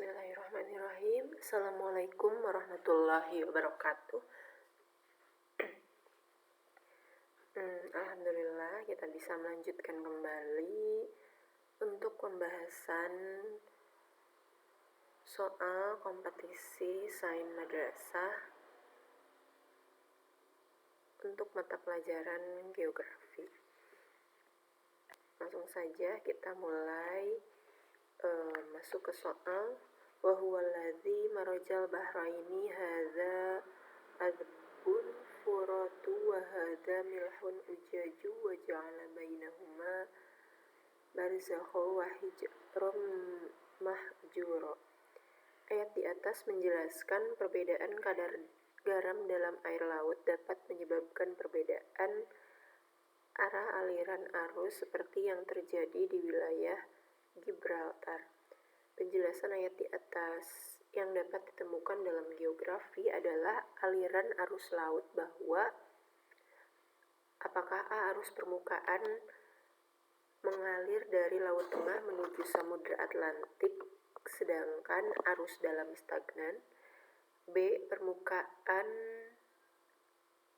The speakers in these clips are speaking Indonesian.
Bismillahirrahmanirrahim. Assalamualaikum warahmatullahi wabarakatuh. Alhamdulillah kita bisa melanjutkan kembali untuk pembahasan soal kompetisi sains madrasah untuk mata pelajaran geografi. Langsung saja kita mulai masuk ke soal. Wa huwa alladzi marajal bahraini hadza adbun furatu wa hadza milhun ujaju wa ja'ala bainahuma barzakha wa hijran mahjura. Ayat di atas menjelaskan perbedaan kadar garam dalam air laut dapat menyebabkan perbedaan arah aliran arus seperti yang terjadi di wilayah Gibraltar. Penjelasan ayat di atas yang dapat ditemukan dalam geografi adalah aliran arus laut, bahwa apakah arus permukaan mengalir dari Laut Tengah menuju Samudra Atlantik sedangkan arus dalam stagnan. B.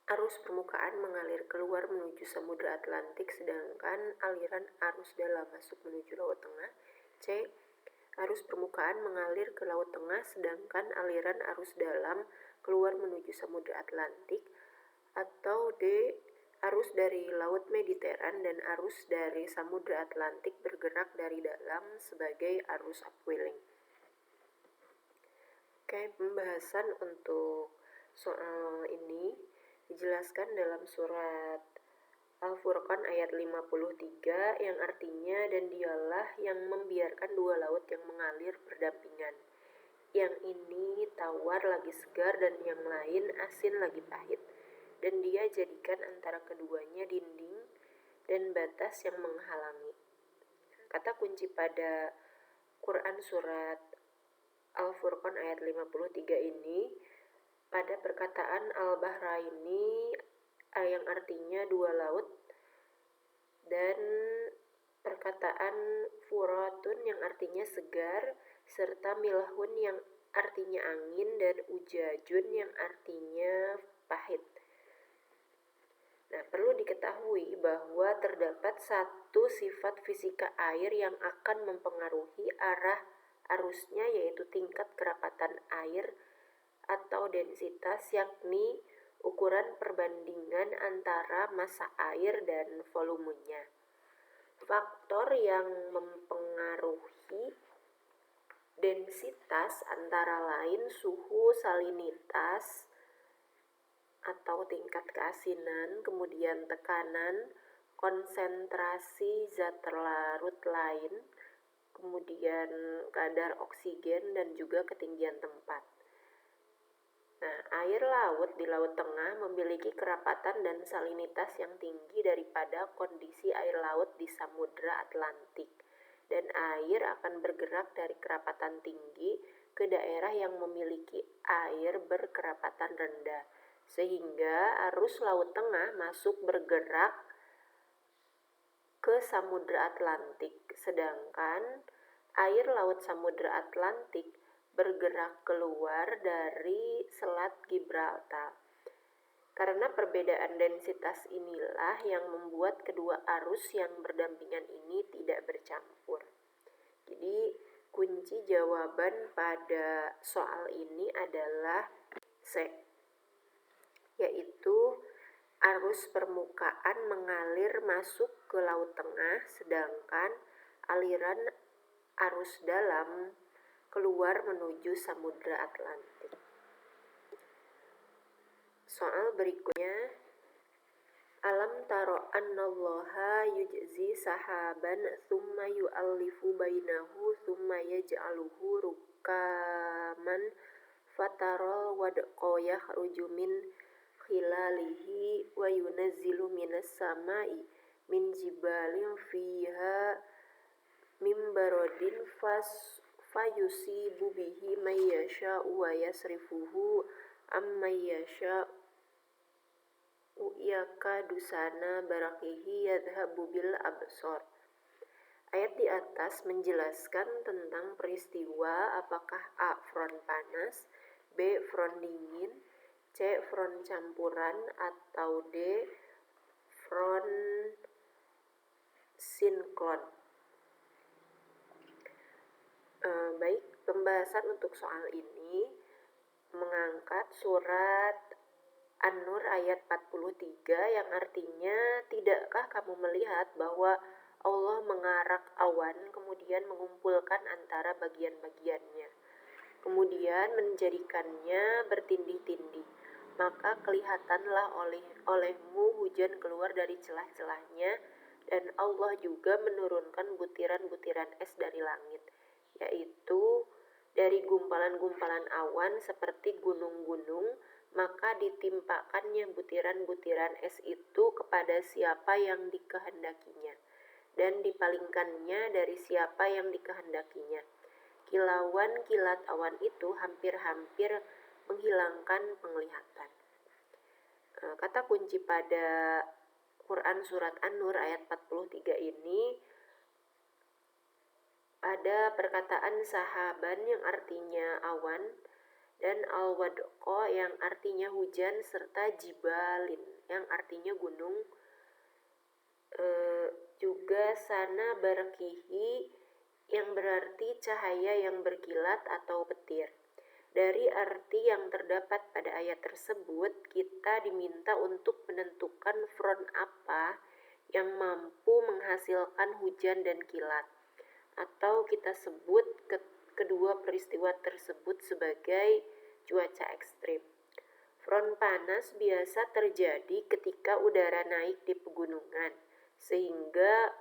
Arus permukaan mengalir keluar menuju Samudra Atlantik sedangkan aliran arus dalam masuk menuju Laut Tengah. C. Arus permukaan mengalir ke Laut Tengah sedangkan aliran arus dalam keluar menuju Samudra Atlantik. Atau D. Arus dari Laut Mediteran dan arus dari Samudra Atlantik bergerak dari dalam sebagai arus upwelling. Oke, pembahasan untuk soal ini dijelaskan dalam surat Al-Furqan ayat 53 yang artinya, dan dialah yang membiarkan dua laut yang mengalir berdampingan. Yang ini tawar lagi segar dan yang lain asin lagi pahit. Dan dia jadikan antara keduanya dinding dan batas yang menghalangi. Kata kunci pada Quran surat Al-Furqan ayat 53 ini pada perkataan al-bahraini yang artinya dua laut, dan perkataan furatun yang artinya segar, serta milhun yang artinya angin, dan ujajun yang artinya pahit. Nah, perlu diketahui bahwa terdapat satu sifat fisika air yang akan mempengaruhi arah arusnya, yaitu tingkat kerapatan air atau densitas, yakni ukuran perbandingan antara massa air dan volumenya. Faktor yang mempengaruhi densitas antara lain suhu, salinitas atau tingkat keasinan, kemudian tekanan, konsentrasi zat larut lain, kemudian kadar oksigen, dan juga ketinggian tempat. Nah, air laut di Laut Tengah memiliki kerapatan dan salinitas yang tinggi daripada kondisi air laut di Samudra Atlantik, dan air akan bergerak dari kerapatan tinggi ke daerah yang memiliki air berkerapatan rendah, sehingga arus Laut Tengah masuk bergerak ke Samudra Atlantik, sedangkan air laut Samudra Atlantik bergerak keluar dari Selat Gibraltar. Karena perbedaan densitas inilah yang membuat kedua arus yang berdampingan ini tidak bercampur. Jadi kunci jawaban pada soal ini adalah C, yaitu arus permukaan mengalir masuk ke Laut Tengah sedangkan aliran arus dalam keluar menuju Samudra Atlantik. Soal berikutnya, alam taro annallaha yujzi sahaban thumma yu'allifu bainahu thumma yaj'aluhu rukaman fataral wadqa yakhruju min khilalihi wa yunazzilu minas samai min jibalin fiha min barodin fayusibu bihi may yasha'u wa yasrifuhu amma yasha'u yakadu sana baraqihi yadhhabu bil absar. Ayat di atas menjelaskan tentang peristiwa apakah A. Front panas, B. Front dingin, C. Front campuran, atau D. Front siklon. Baik, pembahasan untuk soal ini mengangkat surat An-Nur ayat 43 yang artinya, tidakkah kamu melihat bahwa Allah mengarak awan kemudian mengumpulkan antara bagian-bagiannya, kemudian menjadikannya bertindih-tindih, maka kelihatanlah olehmu hujan keluar dari celah-celahnya, dan Allah juga menurunkan butiran-butiran es dari langit, yaitu dari gumpalan-gumpalan awan seperti gunung-gunung, maka ditimpakannya butiran-butiran es itu kepada siapa yang dikehendakinya, dan dipalingkannya dari siapa yang dikehendakinya. Kilauan kilat awan itu hampir-hampir menghilangkan penglihatan. Kata kunci pada Quran Surat An-Nur ayat 43 ini ada perkataan sahaban yang artinya awan, dan al-wadqa yang artinya hujan, serta jibalin yang artinya gunung, juga sana barkihi yang berarti cahaya yang berkilat atau petir. Dari arti yang terdapat pada ayat tersebut, kita diminta untuk menentukan front apa yang mampu menghasilkan hujan dan kilat, atau kita sebut kedua peristiwa tersebut sebagai cuaca ekstrim. Front panas biasa terjadi ketika udara naik di pegunungan, sehingga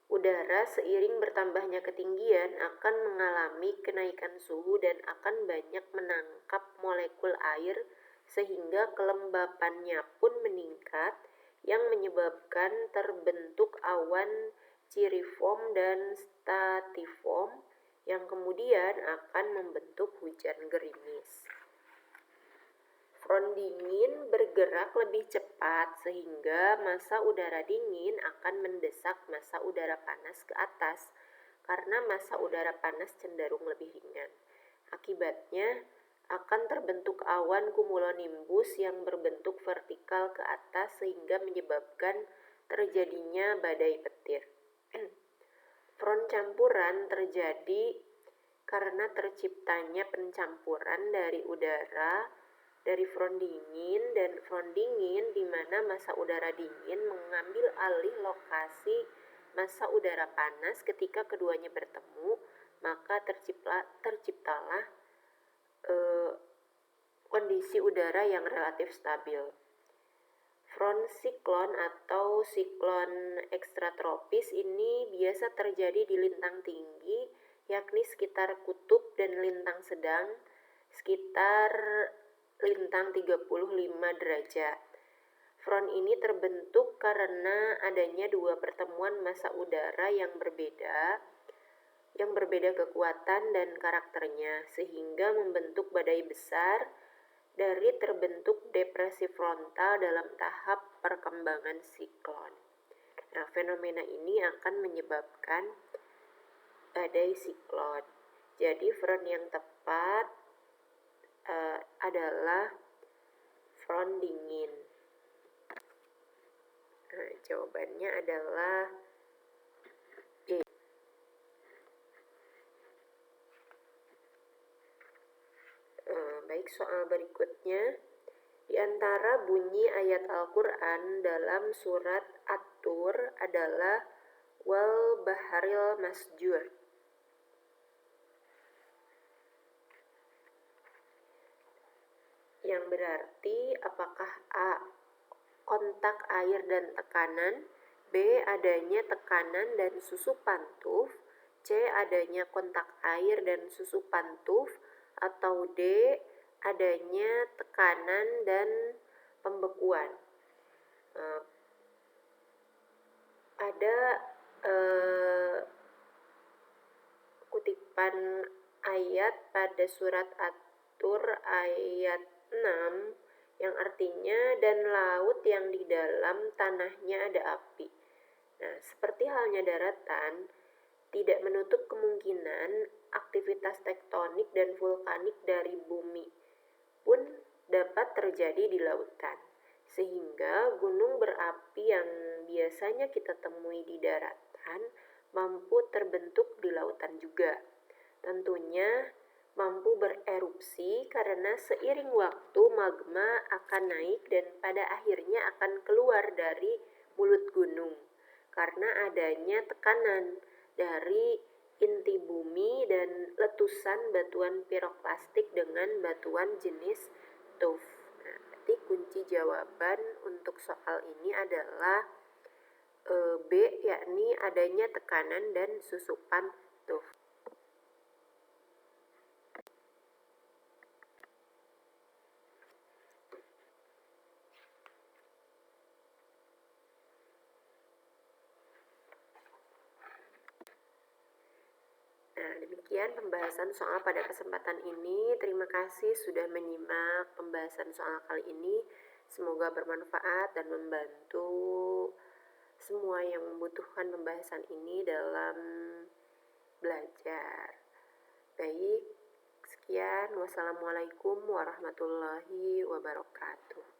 udara seiring bertambahnya ketinggian akan mengalami kenaikan suhu dan akan banyak menangkap molekul air, sehingga kelembapannya pun meningkat, yang menyebabkan terbentuk awan ciriform dan statiform yang kemudian akan membentuk hujan gerimis. Front dingin bergerak lebih cepat sehingga massa udara dingin akan mendesak massa udara panas ke atas karena massa udara panas cenderung lebih ringan. Akibatnya akan terbentuk awan cumulonimbus yang berbentuk vertikal ke atas sehingga menyebabkan terjadinya badai petir. Front campuran terjadi karena terciptanya pencampuran dari udara dari front dingin dan front dingin, di mana massa udara dingin mengambil alih lokasi massa udara panas. Ketika keduanya bertemu, maka terciptalah kondisi udara yang relatif stabil. Front siklon atau siklon ekstratropis ini biasa terjadi di lintang tinggi, yakni sekitar kutub, dan lintang sedang sekitar lintang 35 derajat. Front ini terbentuk karena adanya dua pertemuan massa udara yang berbeda kekuatan dan karakternya, sehingga membentuk badai besar. Dari terbentuk depresi frontal dalam tahap perkembangan siklon. Nah, fenomena ini akan menyebabkan badai siklon. Jadi front yang tepat adalah front dingin. Nah, jawabannya adalah D. Baik, soal berikutnya. Di antara bunyi ayat Al-Quran dalam surat At-Tur adalah wal baharil masjur. Yang berarti apakah A. kontak air dan tekanan, B. adanya tekanan dan susupan tuf, C. adanya kontak air dan susupan tuf, atau D. adanya tekanan dan pembekuan. Ada kutipan ayat pada surat At-Tur ayat 6 yang artinya, dan laut yang di dalam tanahnya ada api. Nah, seperti halnya daratan, tidak menutup kemungkinan aktivitas tektonik dan vulkanik dari bumi pun dapat terjadi di lautan. Sehingga gunung berapi yang biasanya kita temui di daratan mampu terbentuk di lautan juga. Tentunya mampu bererupsi karena seiring waktu magma akan naik dan pada akhirnya akan keluar dari mulut gunung karena adanya tekanan dari inti bumi dan letusan batuan piroklastik dengan batuan jenis tuff. Nah, berarti kunci jawaban untuk soal ini adalah B, yakni adanya tekanan dan susupan tuff. Nah, demikian pembahasan soal pada kesempatan ini. Terima kasih sudah menyimak pembahasan soal kali ini. Semoga bermanfaat dan membantu semua yang membutuhkan pembahasan ini dalam belajar. Baik, sekian. Wassalamualaikum warahmatullahi wabarakatuh.